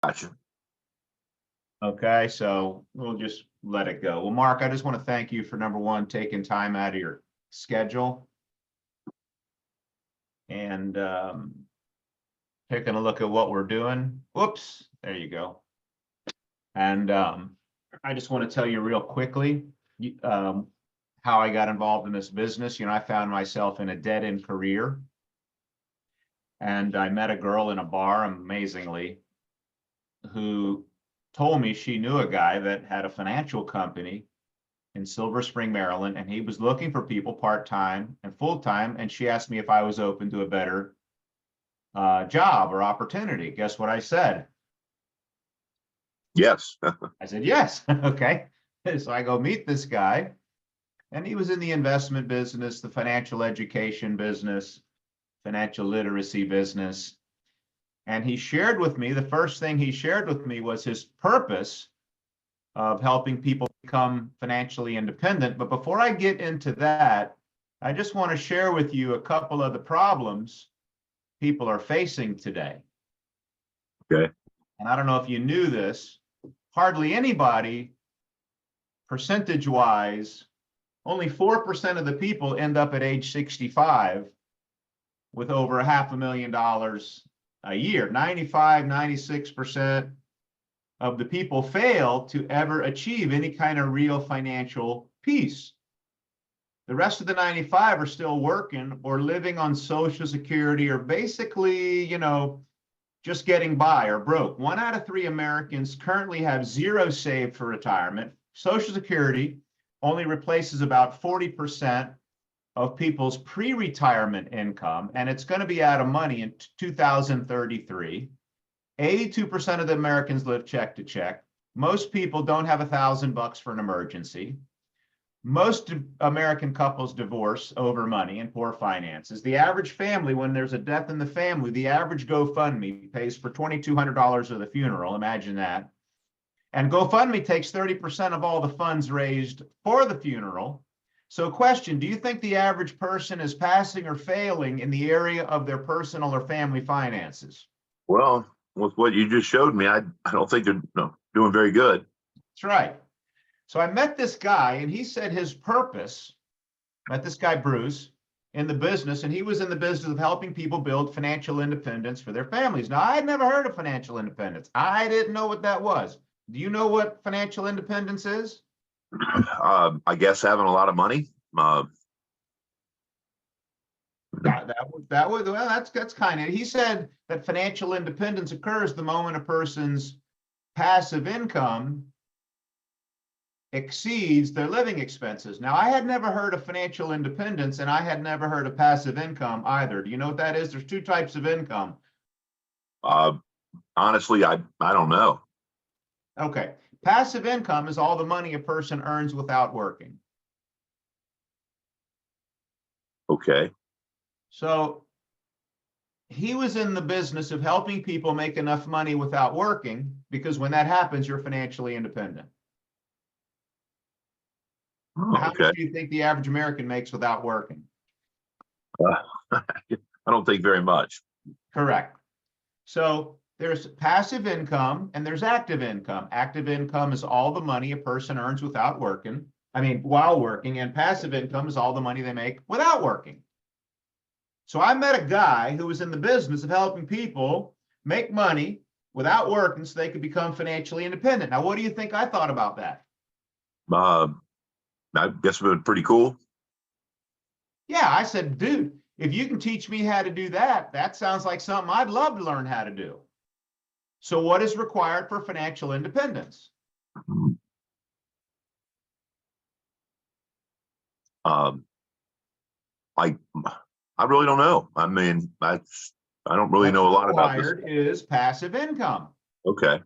Gotcha. Okay, so we'll just let it go. Well, Mark, I just want to thank you for number one, taking time out of your schedule and taking a look at what we're doing. Whoops, there you go. And I just want to tell you real quickly how I got involved in this business. I found myself in a dead-end career, and I met a girl in a bar, amazingly, who told me she knew a guy that had a financial company in Silver Spring, Maryland, and he was looking for people part-time and full-time. And she asked me if I was open to a better job or opportunity. Guess what I said? Yes. I said, yes. Okay. So I go meet this guy, and he was in the investment business, the financial education business, financial literacy business. And he shared with me, the first thing he shared with me was his purpose of helping people become financially independent. But before I get into that, I just want to share with you a couple of the problems people are facing today. Okay. And I don't know if you knew this, hardly anybody, percentage-wise, only 4% of the people end up at age 65 with over $500,000 a year. 95, 96% of the people fail to ever achieve any kind of real financial peace. The rest of the 95 are still working or living on Social Security, or basically, just getting by or broke. 1 out of 3 Americans currently have zero saved for retirement. Social Security only replaces about 40% of people's pre-retirement income, and it's going to be out of money in 2033. 82% of the Americans live check to check. Most people don't have $1,000 for an emergency. Most American couples divorce over money and poor finances. The average family, when there's a death in the family, the average GoFundMe pays for $2,200 of the funeral. Imagine that. And GoFundMe takes 30% of all the funds raised for the funeral. So question, do you think the average person is passing or failing in the area of their personal or family finances? Well, with what you just showed me, I don't think they're doing very good. That's right. So I met this guy, and he said his purpose, met this guy, Bruce, in the business, and he was in the business of helping people build financial independence for their families. Now, I had never heard of financial independence. I didn't know what that was. Do you know what financial independence is? I guess having a lot of money. That's kind of, he said that financial independence occurs the moment a person's passive income exceeds their living expenses. Now, I had never heard of financial independence, and I had never heard of passive income either. Do you know what that is? There's 2 types of income. Honestly, I don't know. Okay. Passive income is all the money a person earns without working. Okay. So he was in the business of helping people make enough money without working, because when that happens, you're financially independent. How Okay. much do you think the average American makes without working? I don't think very much. Correct. So there's passive income and there's active income. Active income is all the money a person earns without working. While working, and passive income is all the money they make without working. So I met a guy who was in the business of helping people make money without working so they could become financially independent. Now, what do you think I thought about that? I guess it would be pretty cool. Yeah, I said, dude, if you can teach me how to do that, that sounds like something I'd love to learn how to do. So what is required for financial independence? I really don't know. I don't really know a lot about this. What's required is passive income. Okay.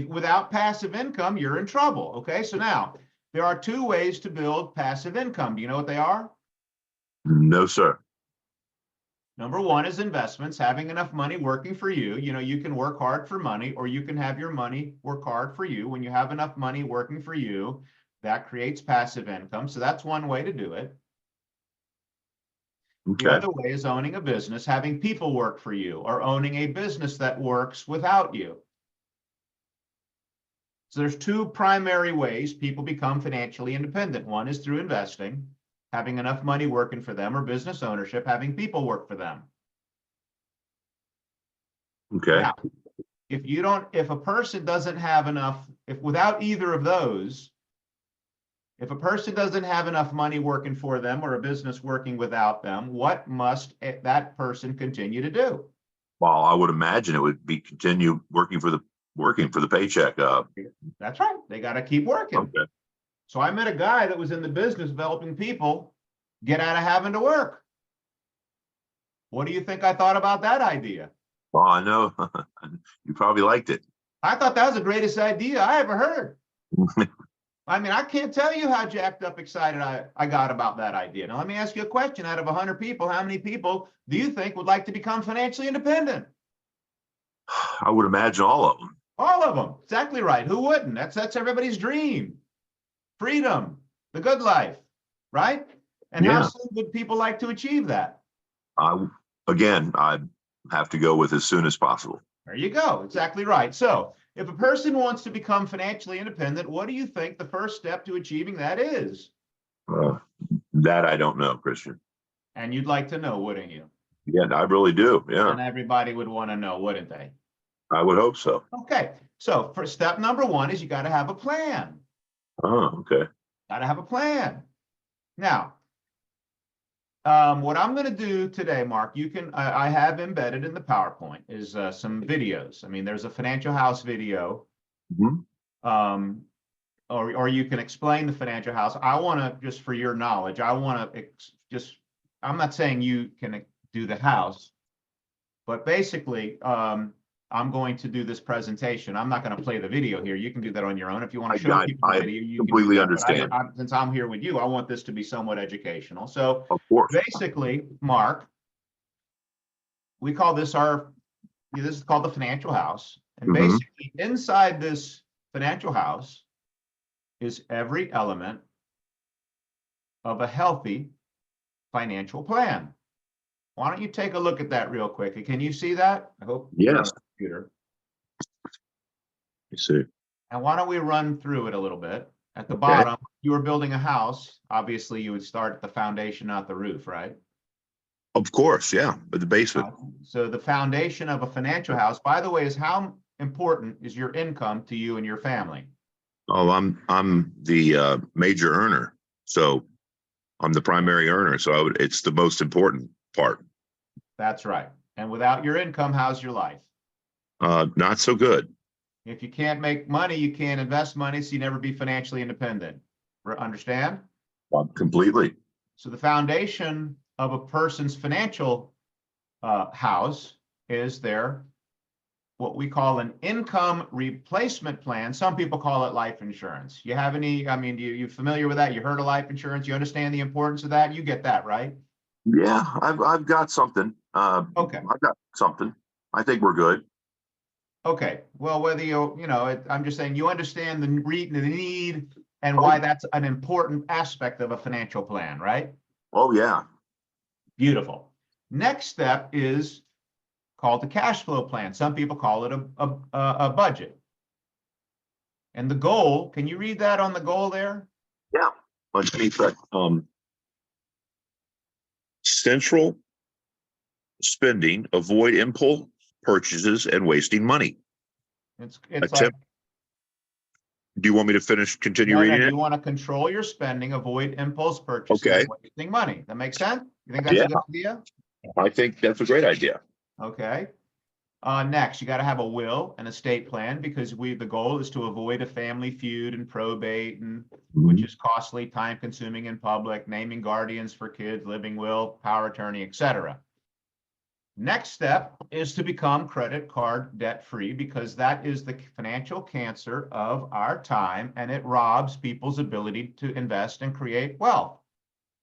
Without passive income, you're in trouble. Okay, so now there are 2 ways to build passive income. Do you know what they are? No, sir. Number 1 is investments, having enough money working for you. You can work hard for money, or you can have your money work hard for you. When you have enough money working for you, that creates passive income. So that's one way to do it. Okay. The other way is owning a business, having people work for you, or owning a business that works without you. So there's two primary ways people become financially independent. One is through investing, having enough money working for them, or business ownership, having people work for them. Okay. Now, if a person doesn't have enough, if without either of those, if a person doesn't have enough money working for them or a business working without them, what must that person continue to do? Well, I would imagine it would be continue working for the paycheck. That's right. They got to keep working. Okay. So I met a guy that was in the business of helping people get out of having to work. What do you think I thought about that idea? Well, I know you probably liked it. I thought that was the greatest idea I ever heard. I mean, I can't tell you how jacked up excited I got about that idea. Now, let me ask you a question. Out of 100 people, how many people do you think would like to become financially independent? I would imagine all of them. All of them. Exactly right. Who wouldn't? That's everybody's dream. Freedom, the good life, right? And how soon would people like to achieve that? Again, I have to go with as soon as possible. There you go. Exactly right. So if a person wants to become financially independent, what do you think the first step to achieving that is? That I don't know, Christian. And you'd like to know, wouldn't you? Yeah, I really do. Yeah. And everybody would want to know, wouldn't they? I would hope so. Okay. So for step number one is you got to have a plan. Oh, okay. Got to have a plan. Now, what I'm going to do today, Mark, I have embedded in the PowerPoint is some videos. I mean, there's a financial house video, or you can explain the financial house. I want to, just for your knowledge, I want to I'm not saying you can do the house, but basically, I'm going to do this presentation. I'm not going to play the video here. You can do that on your own. If you want to show people the video, you completely can do that. understand. Since I'm here with you, I want this to be somewhat educational. So of course, basically, Mark, we call this this is called the financial house. And basically inside this financial house is every element of a healthy financial plan. Why don't you take a look at that real quick? Can you see that? I hope. Yes. Computer. You see. And why don't we run through it a little bit? At the bottom, you were building a house. Obviously, you would start at the foundation, not the roof, right? Of course, yeah, but the basement. So the foundation of a financial house, by the way, is how important is your income to you and your family? Oh, I'm the major earner, so I'm the primary earner. So it's the most important part. That's right. And without your income, how's your life? Not so good. If you can't make money, you can't invest money, so you never be financially independent. Understand? Completely. So the foundation of a person's financial house is what we call an income replacement plan. Some people call it life insurance. You have any, I mean, you familiar with that? You heard of life insurance? You understand the importance of that? You get that, right? Yeah, I've got something. Okay. I've got something. I think we're good. Okay. Well, whether I'm just saying you understand the need and why that's an important aspect of a financial plan, right? Oh, yeah. Beautiful. Next step is called the cash flow plan. Some people call it a budget. And the goal, can you read that on the goal there? Yeah. Let's be correct. Central spending, avoid impulse purchases and wasting money. It's like, do you want me to continue reading it? You want to control your spending, avoid impulse purchases, and wasting money. That makes sense? You think that's a good idea? I think that's a great idea. Okay. Next, you got to have a will and estate plan, because the goal is to avoid a family feud and probate, and which is costly, time consuming in public, naming guardians for kids, living will, power of attorney, etc. Next step is to become credit card debt free, because that is the financial cancer of our time, and it robs people's ability to invest and create wealth.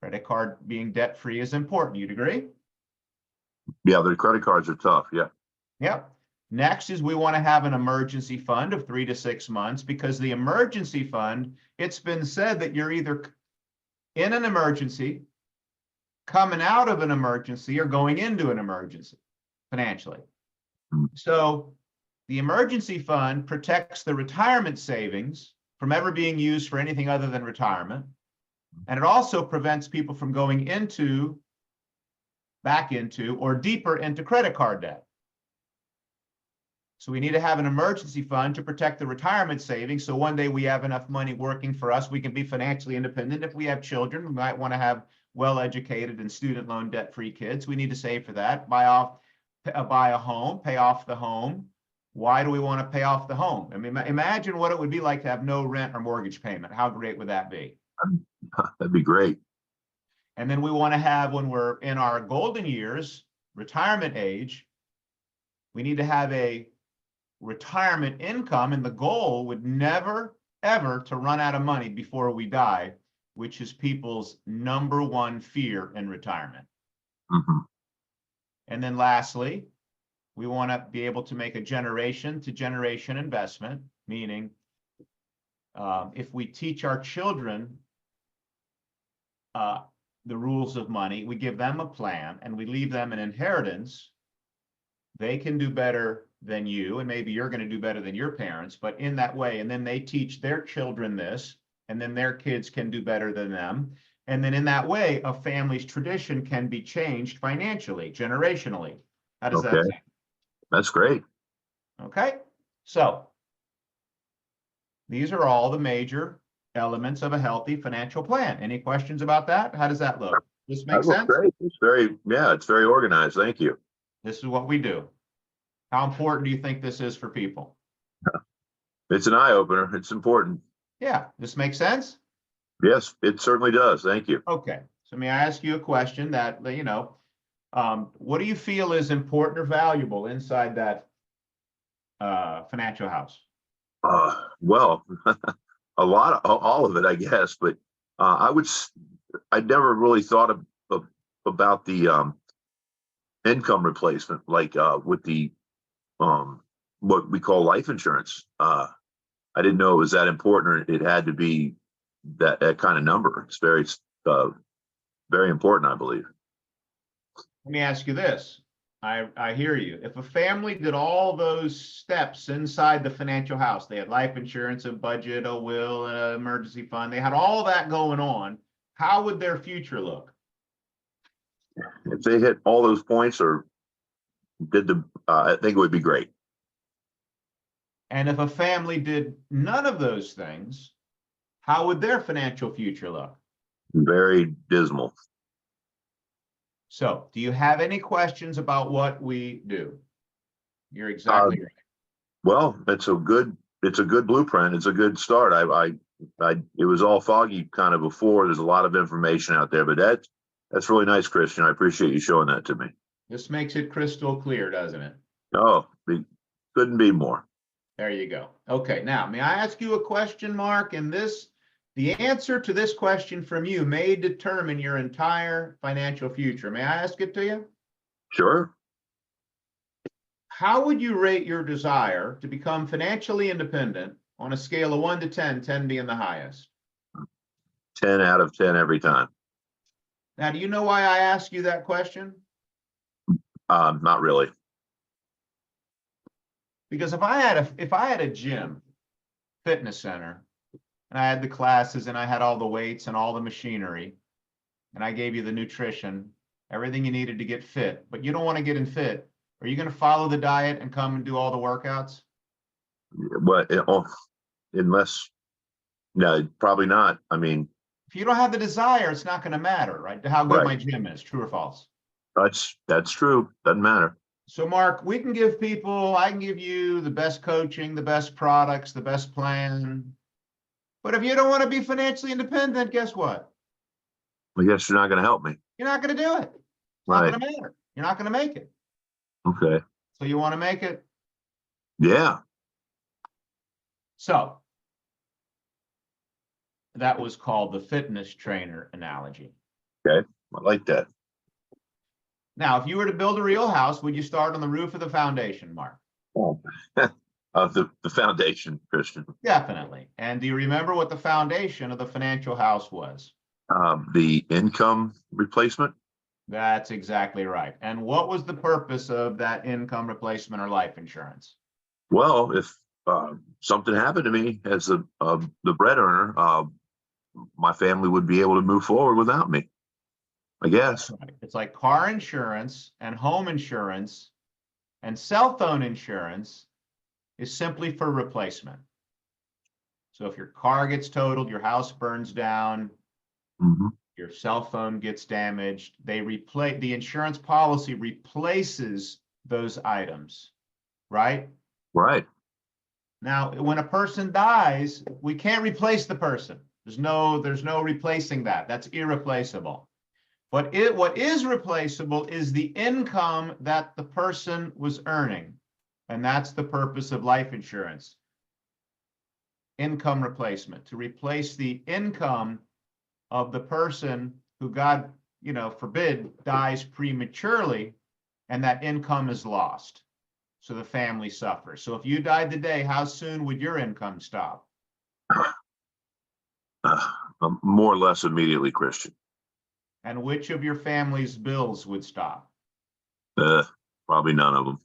Credit card being debt free is important. You'd agree? Yeah, the credit cards are tough. Yeah. Yep. Next is we want to have an emergency fund of 3 to 6 months, because the emergency fund, it's been said that you're either in an emergency, coming out of an emergency, or going into an emergency financially. So The emergency fund protects the retirement savings from ever being used for anything other than retirement. And it also prevents people from going back into, or deeper into credit card debt. So we need to have an emergency fund to protect the retirement savings. So one day we have enough money working for us, we can be financially independent. If we have children, we might want to have well-educated and student loan debt-free kids. We need to save for that, buy a home, pay off the home. Why do we want to pay off the home? I mean, imagine what it would be like to have no rent or mortgage payment. How great would that be? That'd be great. And then we want to have, when we're in our golden years, retirement age, we need to have a retirement income, and the goal would never, ever to run out of money before we die, which is people's number one fear in retirement. Mm-hmm. And then lastly, we want to be able to make a generation to generation investment, meaning if we teach our children the rules of money, we give them a plan, and we leave them an inheritance, they can do better than you, and maybe you're going to do better than your parents, but in that way, and then they teach their children this, and then their kids can do better than them. And then in that way, a family's tradition can be changed financially, generationally. How does that sound? That's great. Okay, so these are all the major elements of a healthy financial plan. Any questions about that? How does that look? This makes sense? Great. It's very organized. Thank you. This is what we do. How important do you think this is for people? It's an eye opener. It's important. Yeah, this makes sense? Yes, it certainly does. Thank you. Okay, so may I ask you a question that, what do you feel is important or valuable inside that financial house? Well, all of it, I guess, but I never really thought about the income replacement, like with the what we call life insurance. I didn't know it was that important. It had to be that kind of number. It's very important, I believe. Let me ask you this. I hear you. If a family did all those steps inside the financial house, they had life insurance, a budget, a will, an emergency fund, they had all that going on, how would their future look? If they hit all those points or I think it would be great. And if a family did none of those things, how would their financial future look? Very dismal. So, do you have any questions about what we do? You're exactly right. Well, it's a good blueprint. It's a good start. It was all foggy kind of before. There's a lot of information out there, but that's really nice, Christian. I appreciate you showing that to me. This makes it crystal clear, doesn't it? Oh, it couldn't be more. There you go. Okay, now, may I ask you a question, Mark? And the answer to this question from you may determine your entire financial future. May I ask it to you? Sure. How would you rate your desire to become financially independent on a scale of 1 to 10, 10 being the highest? 10 out of 10 every time. Now, do you know why I ask you that question? Not really. Because if I had a gym, fitness center, and I had the classes and I had all the weights and all the machinery, and I gave you the nutrition, everything you needed to get fit, but you don't want to get in fit, are you going to follow the diet and come and do all the workouts? But no, probably not. I mean, if you don't have the desire, it's not going to matter, right? How good my gym is, true or false? That's true. Doesn't matter. So Mark, I can give you the best coaching, the best products, the best plan. But if you don't want to be financially independent, guess what? I guess you're not going to help me. You're not going to do it. It's right. not going to matter. You're not going to make it. Okay. So you want to make it? Yeah. So that was called the fitness trainer analogy. Okay. I like that. Now, if you were to build a real house, would you start on the roof of the foundation, Mark? Oh. The foundation, Christian. Definitely. And do you remember what the foundation of the financial house was? The income replacement. That's exactly right. And what was the purpose of that income replacement or life insurance? Well, if something happened to me as the bread earner, my family would be able to move forward without me, I guess. Right. It's like car insurance and home insurance and cell phone insurance is simply for replacement. So if your car gets totaled, your house burns down, Hmm. your cell phone gets damaged, the insurance policy replaces those items, right? Right. Now, when a person dies, we can't replace the person. There's no replacing that. That's irreplaceable. What is replaceable is the income that the person was earning. And that's the purpose of life insurance. Income replacement, to replace the income of the person who, God, forbid, dies prematurely, and that income is lost. So the family suffers. So if you died today, how soon would your income stop? More or less immediately, Christian. And which of your family's bills would stop? Uh, Probably none of them.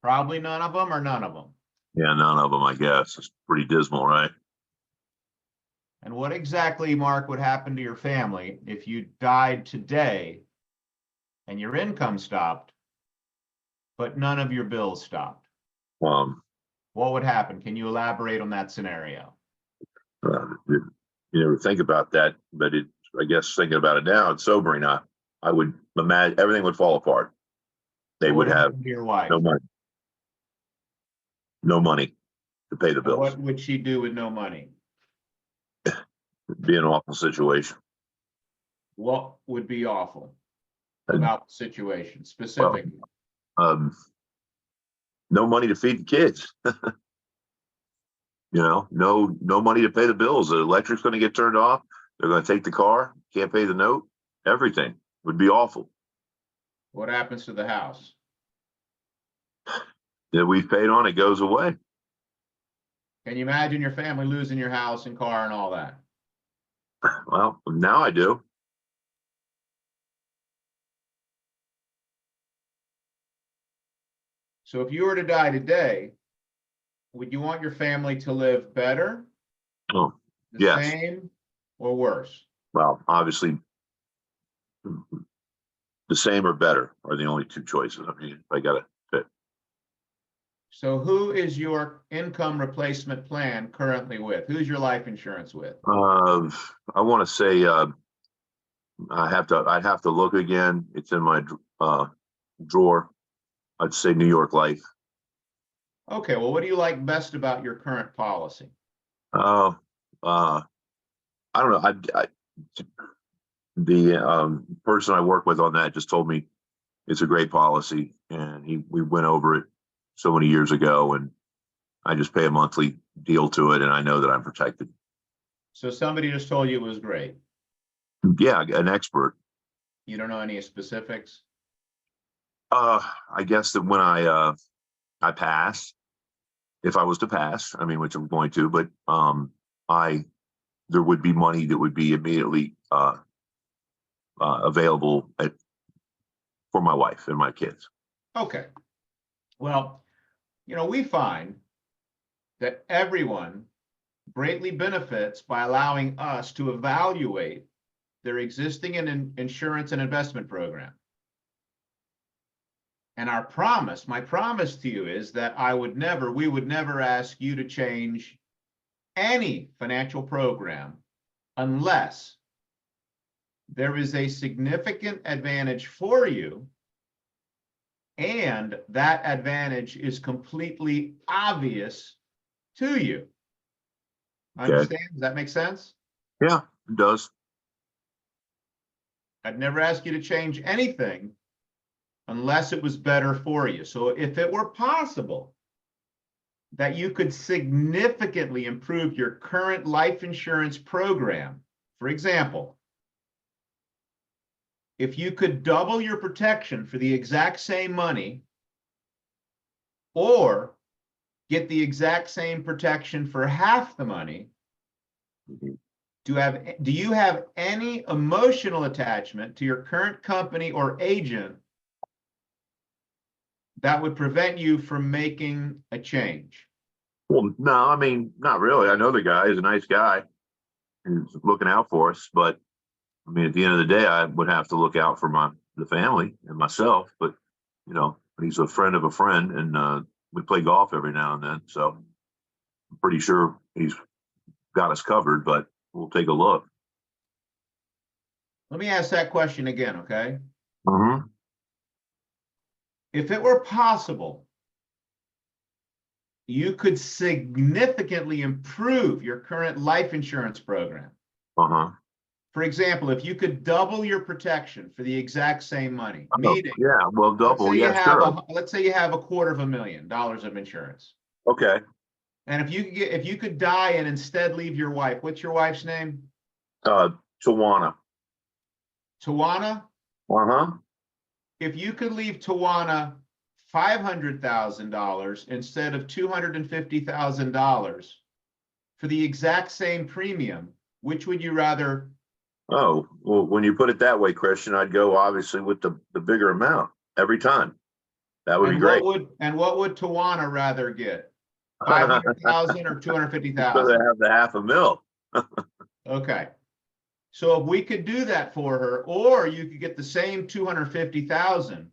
Probably none of them, or none of them. Yeah, none of them, I guess. It's pretty dismal, right? And what exactly, Mark, would happen to your family if you died today and your income stopped, but none of your bills stopped? Um, What would happen? Can you elaborate on that scenario? you never think about that, but I guess thinking about it now, it's sobering. I would imagine everything would fall apart. They What would would have happen to your wife? no money, no money to pay the And bills. what would she do with no money? It'd be an awful situation. What would be awful And, about the situation well, specifically? no money to feed the kids. No money to pay the bills. The electric's going to get turned off. They're going to take the car. Can't pay the note. Everything would be awful. What happens to the house? That we've paid on, it goes away. Can you imagine your family losing your house and car and all that? Well, now I do. So if you were to die today, would you want your family to live better, Oh, the yes. same, or worse? Well, obviously, the same or better are the only two choices. I mean, I got to fit. So who is your income replacement plan currently with? Who's your life insurance with? I want to say I'd have to look again. It's in my drawer. I'd say New York Life. Okay, well, what do you like best about your current policy? Uh, I don't know. The person I work with on that just told me it's a great policy, and we went over it so many years ago, and I just pay a monthly deal to it, and I know that I'm protected. So somebody just told you it was great. Yeah, an expert. You don't know any specifics? I guess that when I pass, if I was to pass, I mean, which I'm going to, but I there would be money that would be immediately available for my wife and my kids. Okay. Well, we find that everyone greatly benefits by allowing us to evaluate their existing insurance and investment program. And my promise to you is that we would never ask you to change any financial program unless there is a significant advantage for you, and that advantage is completely obvious to you. Okay. Understand? Does that make sense? Yeah, it does. I'd never ask you to change anything unless it was better for you. So if it were possible that you could significantly improve your current life insurance program, for example, if you could double your protection for the exact same money, or get the exact same protection for half the money, do you have any emotional attachment to your current company or agent that would prevent you from making a change? Well, no, I mean, not really. I know the guy. He's a nice guy. He's looking out for us. But I mean, at the end of the day, I would have to look out for the family and myself. But he's a friend of a friend, and we play golf every now and then. So I'm pretty sure he's got us covered. But we'll take a look. Let me ask that question again, okay? Mm-hmm. If it were possible, you could significantly improve your current life insurance program. Uh-huh. For example, if you could double your protection for the exact same money, meaning, yeah, well, double, yeah, sure. let's say you have $250,000 of insurance. Okay. And if you could die and instead leave your wife, what's your wife's name? Tawana. Tawana? Uh-huh. If you could leave Tawana $500,000 instead of $250,000 for the exact same premium, which would you rather? Oh, well, when you put it that way, Christian, I'd go obviously with the bigger amount every time. That would be great. What would Tawana rather get? 500,000 or 250,000? So they have the $500,000. Okay. So if we could do that for her, or you could get the same 250,000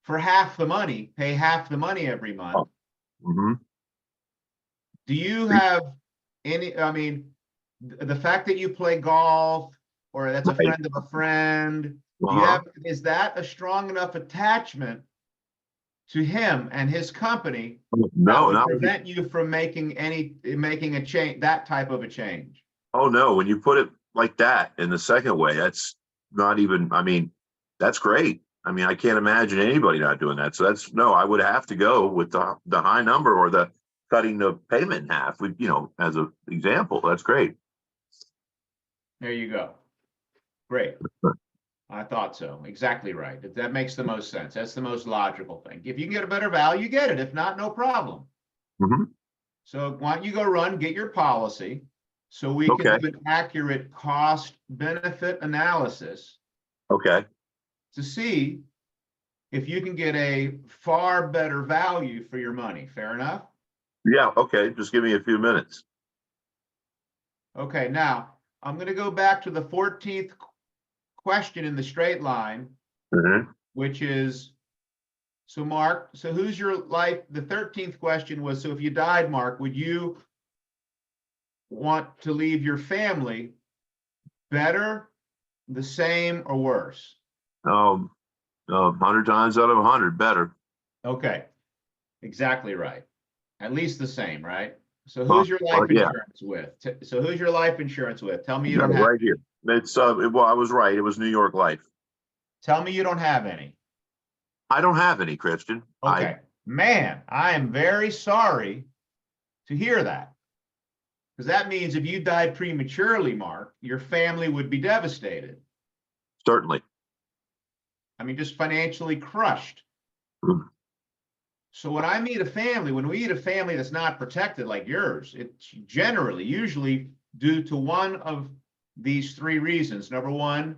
for half the money, pay half the money every month. Mm-hmm. Do you have any, I mean, the fact that you play golf, or that's a friend of a friend, is that a strong enough attachment to him and his company that would prevent you from making a change, that type of a change? Oh no, when you put it like that in the second way, that's not even, I mean, that's great. I mean, I can't imagine anybody not doing that. So I would have to go with the high number, or the cutting the payment in half, as an example. That's great. There you go. Great. I thought so. Exactly right. That makes the most sense. That's the most logical thing. If you can get a better value, get it. If not, no problem. Mm-hmm. So why don't you go get your policy, so we can do an accurate cost benefit analysis. Okay. To see if you can get a far better value for your money. Fair enough? Yeah. Okay. Just give me a few minutes. Okay. Now I'm going to go back to the 14th question in the straight line, which is, so Mark, so who's your life? The 13th question was, so if you died, Mark, would you want to leave your family better, the same, or worse? 100 times out of 100 better. Okay, exactly right. At least the same, right? So who's your life insurance with? So who's your life insurance with? Tell me you don't have. Right here. It's well, I was right. It was New York Life. Tell me you don't have any. I don't have any, Christian. Okay, man, I am very sorry to hear that, because that means if you died prematurely, Mark, your family would be devastated. Certainly. I mean, just financially crushed. Mm. So when we meet a family that's not protected like yours, it's usually due to one of these three reasons. Number one,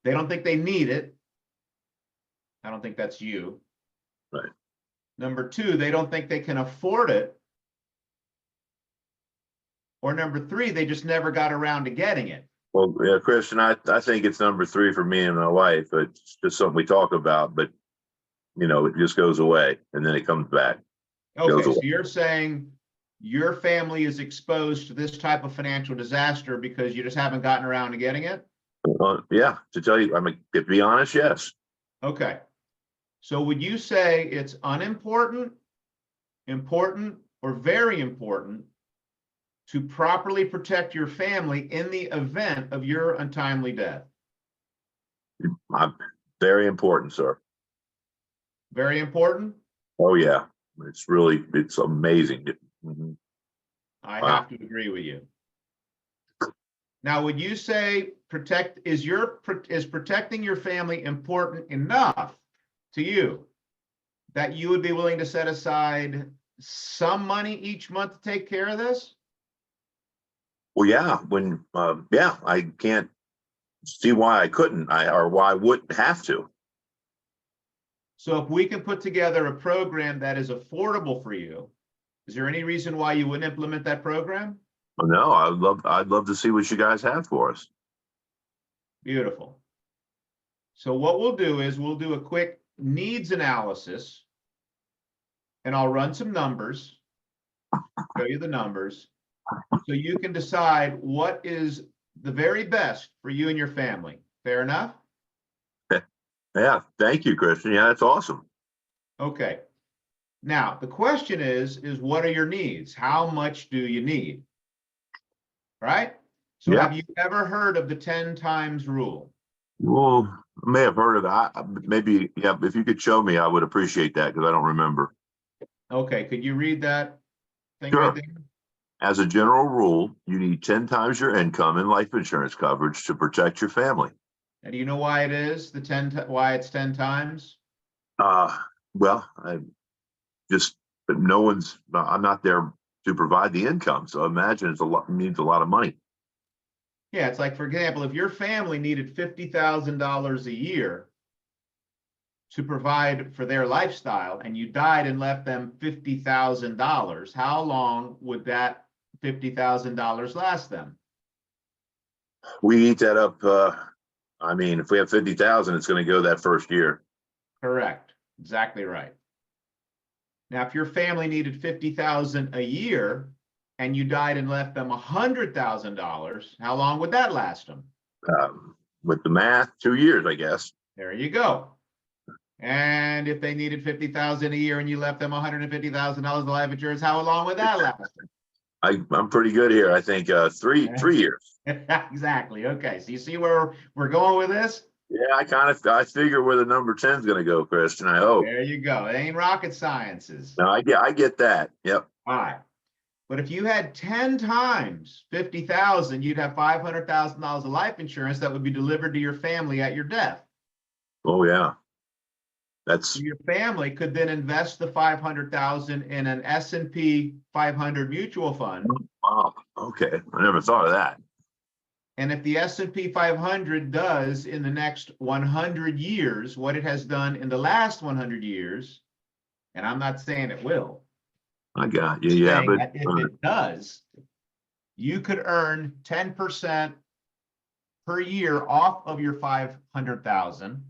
they don't think they need it. I don't think that's you. Right. Number two, they don't think they can afford it. Or number three, they just never got around to getting it. Well, yeah, Christian, I think it's number three for me and my wife. It's just something we talk about, but it just goes away and then it comes back. Okay, so you're saying your family is exposed to this type of financial disaster because you just haven't gotten around to getting it? Yeah, to tell you, to be honest, yes. Okay. So would you say it's unimportant, important, or very important to properly protect your family in the event of your untimely death? Very important, sir. Very important? Oh, yeah. It's amazing. Mm-hmm. I have to agree with you. Now, would you say is protecting your family important enough to you that you would be willing to set aside some money each month to take care of this? Well, yeah, I can't see why I couldn't, or why I wouldn't have to. So if we can put together a program that is affordable for you, is there any reason why you wouldn't implement that program? No, I'd love to see what you guys have for us. Beautiful. So what we'll do is we'll do a quick needs analysis, and I'll run some numbers, show you the numbers, so you can decide what is the very best for you and your family. Fair enough? Yeah, thank you, Christian. Yeah, that's awesome. Okay. Now, the question is what are your needs? How much do you need? Right? So Yeah. have you ever heard of the 10 times rule? Well, I may have heard of it. Maybe, yeah, if you could show me, I would appreciate that because I don't remember. Okay, could you read that thing right Sure. there? As a general rule, you need 10 times your income in life insurance coverage to protect your family. And do you know why it is why it's 10 times? Uh, well, I just, I'm not there to provide the income. So I imagine needs a lot of money. Yeah, it's like, for example, if your family needed $50,000 a year to provide for their lifestyle and you died and left them $50,000, how long would that $50,000 last them? We eat that up. I mean, if we have 50,000, it's going to go that first year. Correct. Exactly right. Now, if your family needed 50,000 a year and you died and left them $100,000, how long would that last them? With the math, 2 years, I guess. There you go. And if they needed 50,000 a year and you left them $150,000 of life insurance, how long would that last? I'm pretty good here. I think 3 years. Exactly. Okay. So you see where we're going with this? Yeah, I figure where the number 10 is going to go, Christian. I hope. There you go. It ain't rocket sciences. No, I get that. Yep. All right. But if you had 10 times 50,000, you'd have $500,000 of life insurance that would be delivered to your family at your death. Oh yeah. So your family could then invest the 500,000 in an S&P 500 mutual fund. Wow. Okay. I never thought of that. And if the S&P 500 does in the next 100 years what it has done in the last 100 years, and I'm not saying it will, I got you. Yeah, but if it does, you could earn 10% per year off of your 500,000,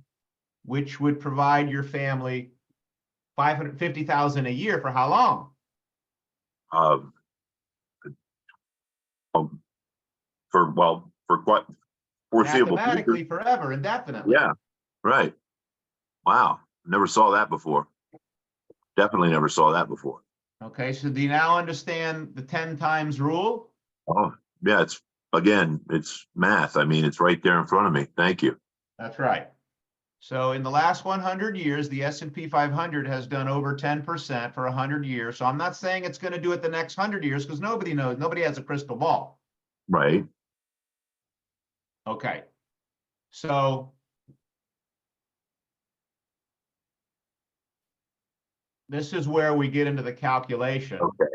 which would provide your family 550,000 a year for how long? um, for quite foreseeable Mathematically, future. forever, indefinitely. Yeah. Right. Wow. Never saw that before. Definitely never saw that before. Okay, so do you now understand the 10 times rule? Oh, yeah. It's math. I mean, it's right there in front of me. Thank you. That's right. So in the last 100 years, the S&P 500 has done over 10% for 100 years. So I'm not saying it's going to do it the next 100 years because nobody knows. Nobody has a crystal ball. Right. Okay. So this is where we get into the calculation. Okay.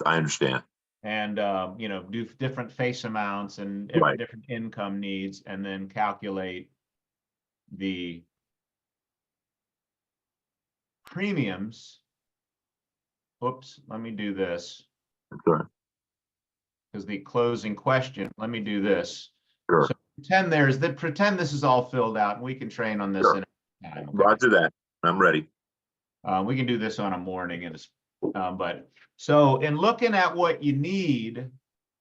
I understand. And do different face amounts and Right. different income needs, and then calculate the premiums. Whoops, let me do this. Sure. Because the closing question, let me do this. Sure. So pretend this is all filled out, and we can train on this Sure. in a time. Okay? Roger that. I'm ready. We can do this on a morning, but so in looking at what you need,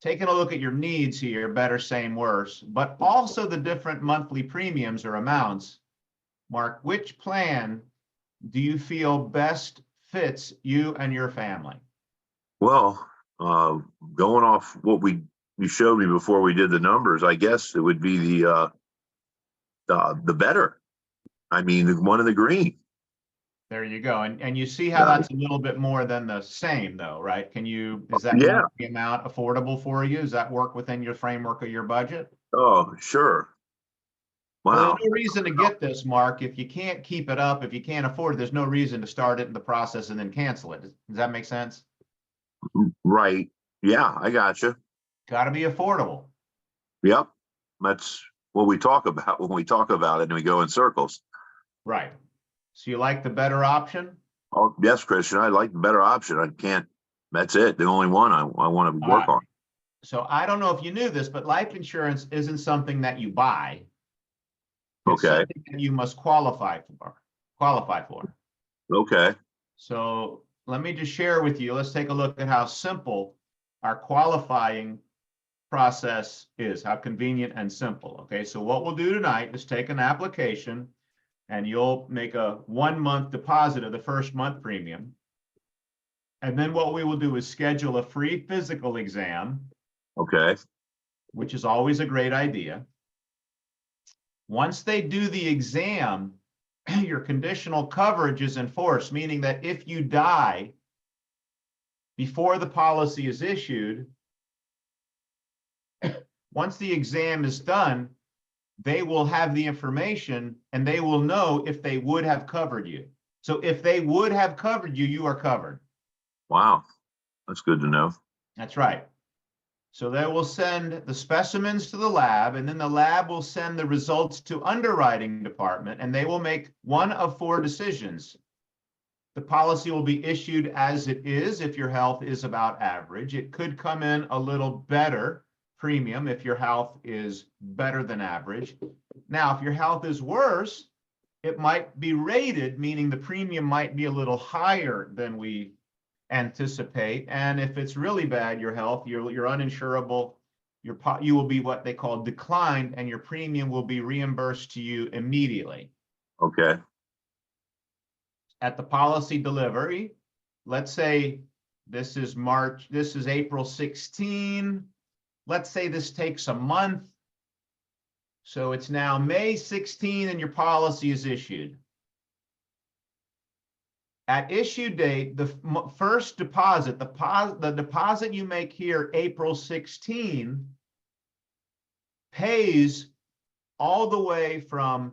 taking a look at your needs here, better, same, worse, but also the different monthly premiums or amounts. Mark, which plan do you feel best fits you and your family? Well, going off what you showed me before we did the numbers, I guess it would be the better. I mean, the one in the green. There you go. And you see how that's a little bit more than the same though, right? Is that monthly amount affordable for you? Does that work within your framework of your budget? Oh, sure. Wow. Well, there's no reason to get this, Mark. If you can't keep it up, if you can't afford it, there's no reason to start it in the process and then cancel it. Does that make sense? Right. Yeah, I got you. Got to be affordable. Yep. That's what we talk about when we talk about it and we go in circles. Right. So you like the better option? Oh, yes, Christian, I like the better option. I can't, that's it. The only one I want to work on. So I don't know if you knew this, but life insurance isn't something that you buy. It's Okay. something that you must qualify for. Okay. So let me just share with you. Let's take a look at how simple our qualifying process is, how convenient and simple. Okay, so what we'll do tonight is take an application and you'll make a 1 month deposit of the first month premium. And then what we will do is schedule a free physical exam. Okay. Which is always a great idea. Once they do the exam, your conditional coverage is enforced, meaning that if you die before the policy is issued, once the exam is done, they will have the information and they will know if they would have covered you. So if they would have covered you, you are covered. Wow. That's good to know. That's right. So they will send the specimens to the lab, and then the lab will send the results to underwriting department, and they will make one of 4 decisions. The policy will be issued as it is if your health is about average. It could come in a little better premium if your health is better than average. Now, if your health is worse, it might be rated, meaning the premium might be a little higher than we anticipate. And if it's really bad, your health, you're uninsurable, you will be what they call declined, and your premium will be reimbursed to you immediately. Okay. At the policy delivery, let's say this is April 16. Let's say this takes a month. So it's now May 16 and your policy is issued. At issue date, the first deposit, the deposit you make here, April 16, pays all the way from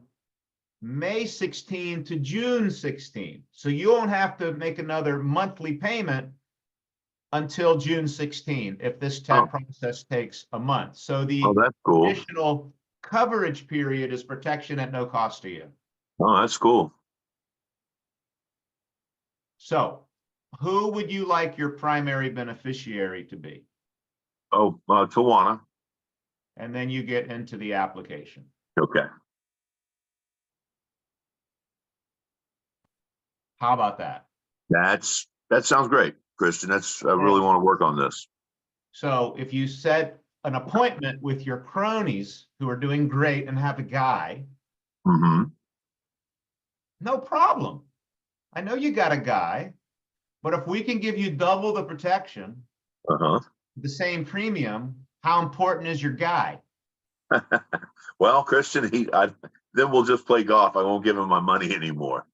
May 16 to June 16. So you won't have to make another monthly payment until June 16 if this process takes a month. So the that's cool. additional coverage period is protection at no cost to you. Oh, that's cool. So who would you like your primary beneficiary to be? Oh, Tawana. And then you get into the application. Okay. How about that? That sounds great, Christian. I really want to work on this. So if you set an appointment with your cronies who are doing great and have a guy, no problem. I know you got a guy, but if we can give you double the protection, the same premium, how important is your guy? Well, Christian, then we'll just play golf. I won't give him my money anymore.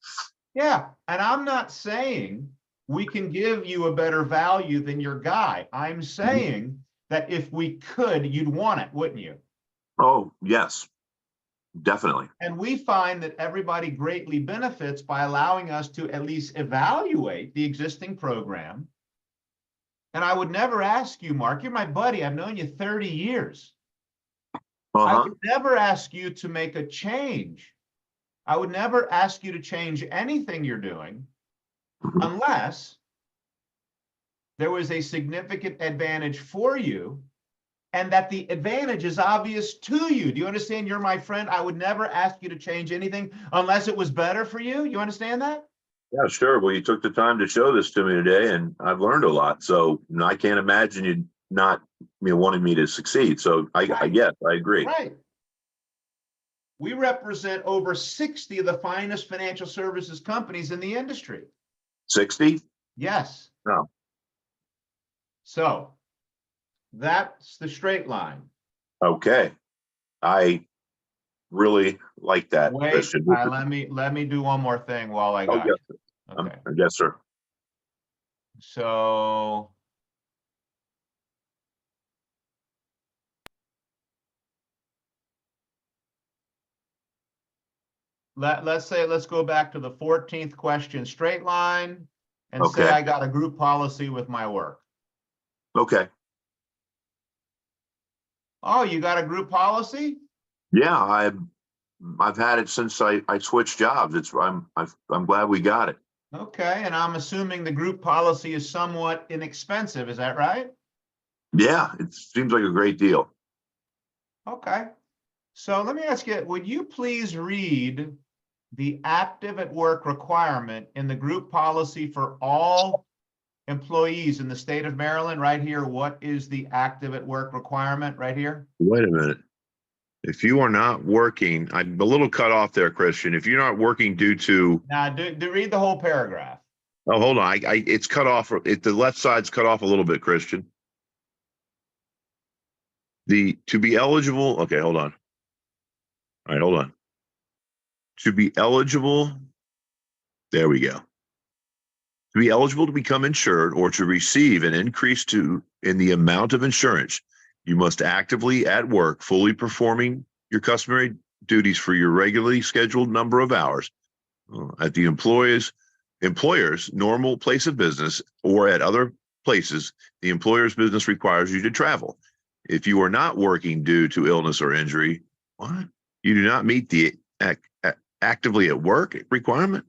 Yeah, and I'm not saying we can give you a better value than your guy. I'm saying that if we could, you'd want it, wouldn't you? Oh, yes, definitely. And we find that everybody greatly benefits by allowing us to at least evaluate the existing program. And I would never ask you, Mark, you're my buddy. I've known you 30 years. I would never ask you to make a change. I would never ask you to change anything you're doing unless there was a significant advantage for you and that the advantage is obvious to you. Do you understand? You're my friend. I would never ask you to change anything unless it was better for you. You understand that? Yeah, sure. Well, you took the time to show this to me today, and I've learned a lot. So I can't imagine you not wanting me to succeed. So I guess I agree. Right. We represent over 60 of the finest financial services companies in the industry. 60? Yes. No. So that's the straight line. Okay. I really like that. Wait, let me do one more thing while I got you. Okay. Yes, sir. So let's go back to the 14th question, straight line, and say I got a group policy with my work. Okay. Oh, you got a group policy? Yeah, I've had it since I switched jobs. I'm glad we got it. Okay, and I'm assuming the group policy is somewhat inexpensive, is that right? Yeah, it seems like a great deal. Okay. So let me ask you, would you please read the active at work requirement in the group policy for all employees in the state of Maryland right here? What is the active at work requirement right here? Wait a minute. If you are not working, I'm a little cut off there, Christian. If you're not working due to, Now, do read the whole paragraph. oh, hold on, it's cut off. The left side's cut off a little bit, Christian. To be eligible. Okay, hold on. All right, hold on. To be eligible, there we go. To be eligible to become insured or to receive an increase in the amount of insurance, you must actively at work, fully performing your customary duties for your regularly scheduled number of hours at the employer's normal place of business or at other places the employer's business requires you to travel. If you are not working due to illness or injury, what? You do not meet the actively at work requirement?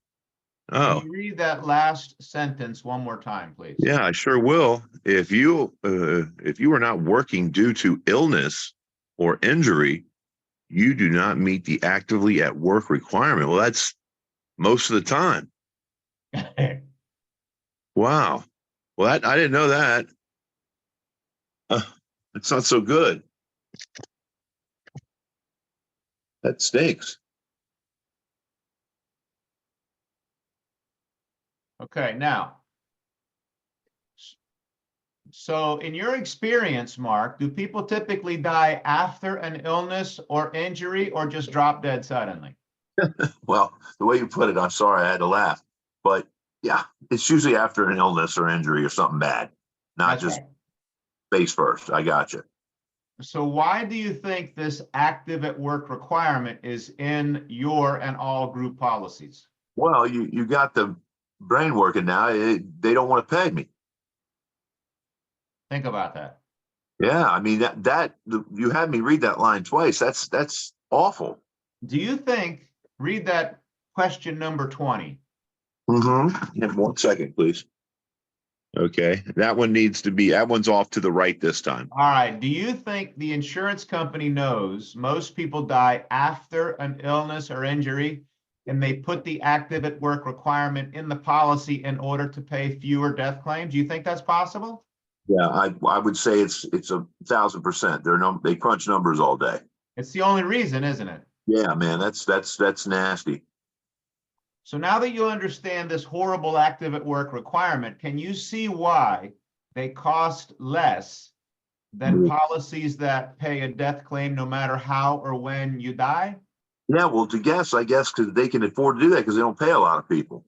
Can Oh, you read that last sentence one more time, please? yeah, I sure will. If you are not working due to illness or injury, you do not meet the actively at work requirement. Well, that's most of the time. Wow. Well, I didn't know that. It's not so good. That stinks. Okay, now, so in your experience, Mark, do people typically die after an illness or injury or just drop dead suddenly? Well, the way you put it, I'm sorry I had to laugh. But yeah, it's usually after an illness or injury or something bad, not That's just right. face first. I got you. So why do you think this active at work requirement is in your and all group policies? Well, you got the brain working now. They don't want to pay me. Think about that. Yeah, I mean you had me read that line twice. That's awful. Do you think, read that question number 20. Mm-hmm. Yeah, 1 second, please. Okay, that one's off to the right this time. All right. Do you think the insurance company knows most people die after an illness or injury and they put the active at work requirement in the policy in order to pay fewer death claims? Do you think that's possible? Yeah, I would say it's 1,000%. They crunch numbers all day. It's the only reason, isn't it? Yeah, man, that's nasty. So now that you understand this horrible active at work requirement, can you see why they cost less than policies that pay a death claim no matter how or when you die? Yeah, well, to guess, I guess, because they can afford to do that because they don't pay a lot of people.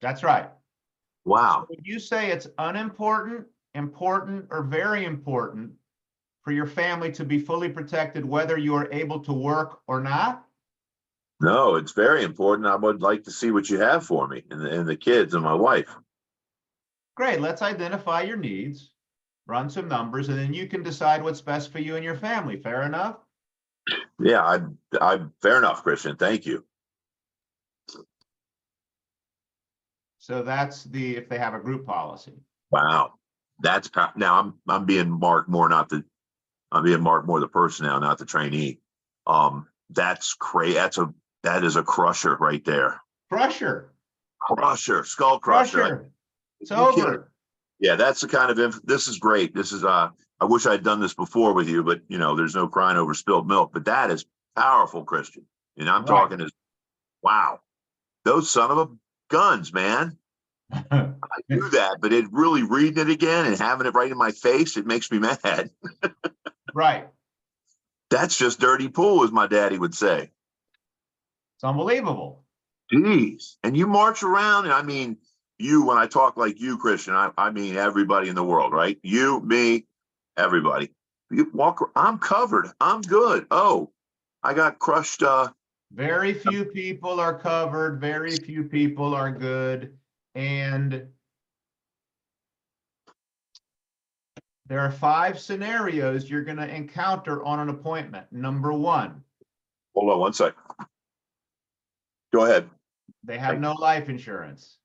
That's right. Wow. Would you say it's unimportant, important, or very important for your family to be fully protected whether you are able to work or not? No, it's very important. I would like to see what you have for me and the kids and my wife. Great, let's identify your needs, run some numbers, and then you can decide what's best for you and your family. Fair enough? Yeah, I fair enough, Christian. Thank you. So that's if they have a group policy. Wow. Now I'm being Mark more, I'm being Mark more the person now, not the trainee. That's crazy. That is a crusher right there. Crusher. Skull crusher. Crusher. It's over. Yeah, that's the kind of this is great. This is I wish I'd done this before with you, but there's no crying over spilled milk. But that is powerful, Christian. And I'm talking as wow, those son of a guns, man. I do that, but really reading it again and having it right in my face, it makes me mad. Right. That's just dirty pool, as my daddy would say. It's unbelievable. Jeez. And you march around, and I mean, when I talk like you, Christian, I mean everybody in the world, right? You, me, everybody. You walk, I'm covered. I'm good. Oh, I got crushed. Very few people are covered. Very few people are good. And there are 5 scenarios you're going to encounter on an appointment. Number 1, Hold on one sec. Go ahead. They have no life insurance.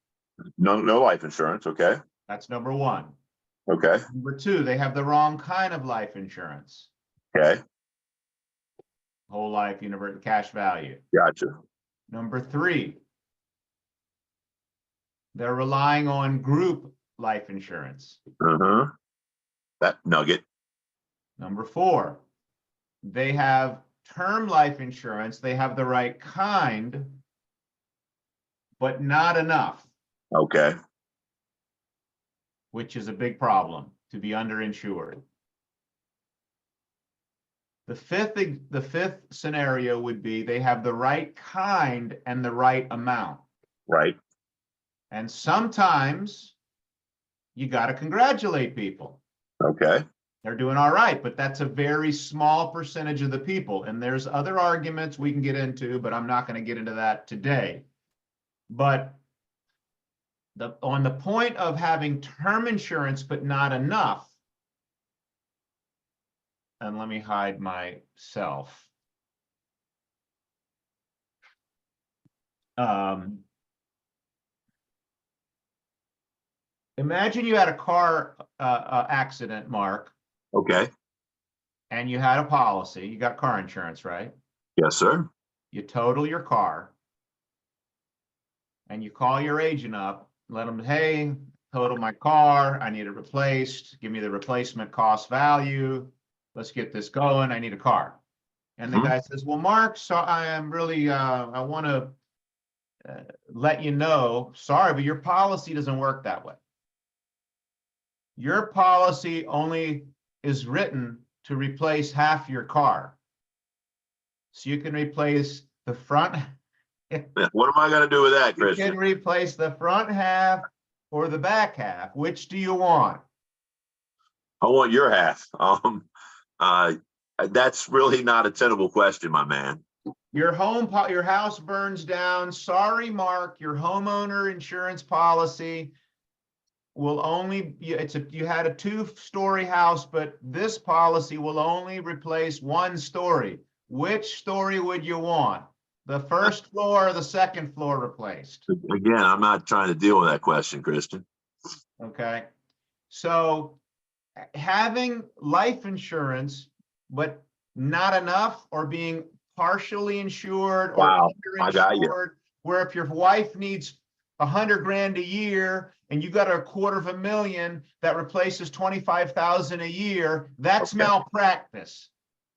No life insurance. Okay. That's number one. Okay. Number two, they have the wrong kind of life insurance. Okay. Whole life, universal cash value. Gotcha. Number three, they're relying on group life insurance. Uh-huh. That nugget. Number four, they have term life insurance. They have the right kind, but not enough, Okay. which is a big problem to be underinsured. The fifth scenario would be they have the right kind and the right amount. Right. And sometimes you got to congratulate people. Okay. They're doing all right, but that's a very small percentage of the people. And there's other arguments we can get into, but I'm not going to get into that today. But on the point of having term insurance, but not enough, and let me hide myself. Imagine you had a car accident, Mark. Okay. And you had a policy. You got car insurance, right? Yes, sir. You total your car. And you call your agent up, let them, hey, total my car. I need it replaced. Give me the replacement cost value. Let's get this going. I need a car. And the guy says, well, Mark, so I am really, I want to let you know, sorry, but your policy doesn't work that way. Your policy only is written to replace half your car. So you can replace the front. What am I going to do with that, You Christian? can replace the front half or the back half. Which do you want? I want your half. That's really not a tenable question, my man. Your house burns down. Sorry, Mark, your homeowner insurance policy will only, you had a 2-story house, but this policy will only replace 1 story. Which story would you want? The first floor or the second floor replaced? Again, I'm not trying to deal with that question, Christian. Okay. So having life insurance, but not enough, or being partially insured or Wow, I got you. underinsured, where if your wife needs 100 grand a year and you got $250,000 that replaces 25,000 a year, that's Okay. malpractice.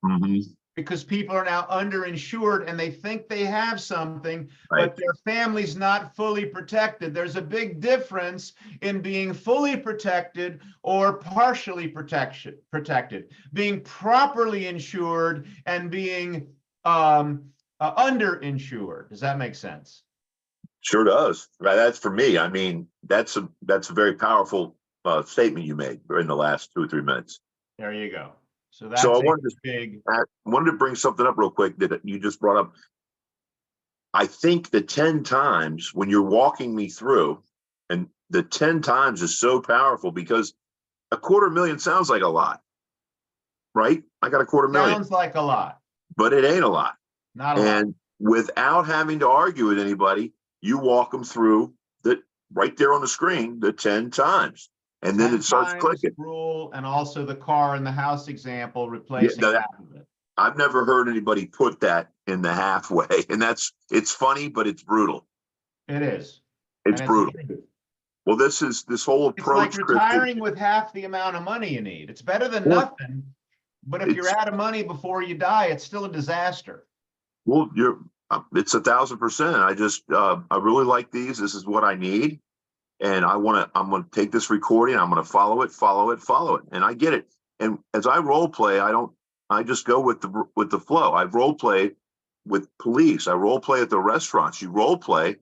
Mm-hmm. Because people are now underinsured and they think they have something, Right. but their family's not fully protected. There's a big difference in being fully protected or partially protected, being properly insured and being underinsured. Does that make sense? Sure does. Right. That's for me. I mean, that's a very powerful statement you made in the last 2 or 3 minutes. There you go. So that's I wanted to bring something up real quick that you just brought up. I think the 10 times when you're walking me through, and the 10 times is so powerful because $250,000 sounds like a lot, right? I got $250,000. Sounds like a lot, but it ain't a lot. Not a lot. And without having to argue with anybody, you walk them through that right there on the screen, the 10 times. And then it starts clicking. Rule, and also the car and the house example, replacing half of it. I've never heard anybody put that in the halfway, and it's funny, but it's brutal. It is. It's brutal. Well, this whole approach. It's like retiring with half the amount of money you need. It's better than nothing, but if you're out of money before you die, it's still a disaster. Well, it's 1,000%. I really like these. This is what I need. And I'm going to take this recording. I'm going to follow it. And I get it. And as I role play, I just go with the flow. I role play with police. I role play at the restaurants. You role play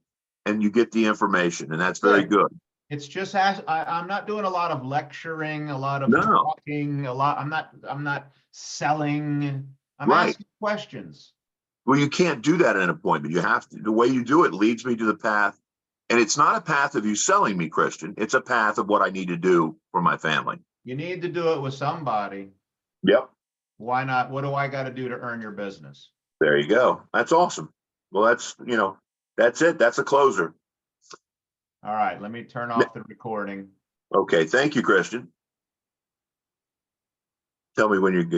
and you get the information, and that's very good. It's just, I'm not doing a lot of lecturing, a lot of talking, I'm not selling. I'm asking questions. Well, you can't do that in an appointment. You have to, the way you do it leads me to the path. And it's not a path of you selling me, Christian. It's a path of what I need to do for my family. You need to do it with somebody. Yep. Why not? What do I got to do to earn your business? There you go. That's awesome. Well, that's it. That's a closer. All right, let me turn off the recording. Okay. Thank you, Christian. Tell me when you're good.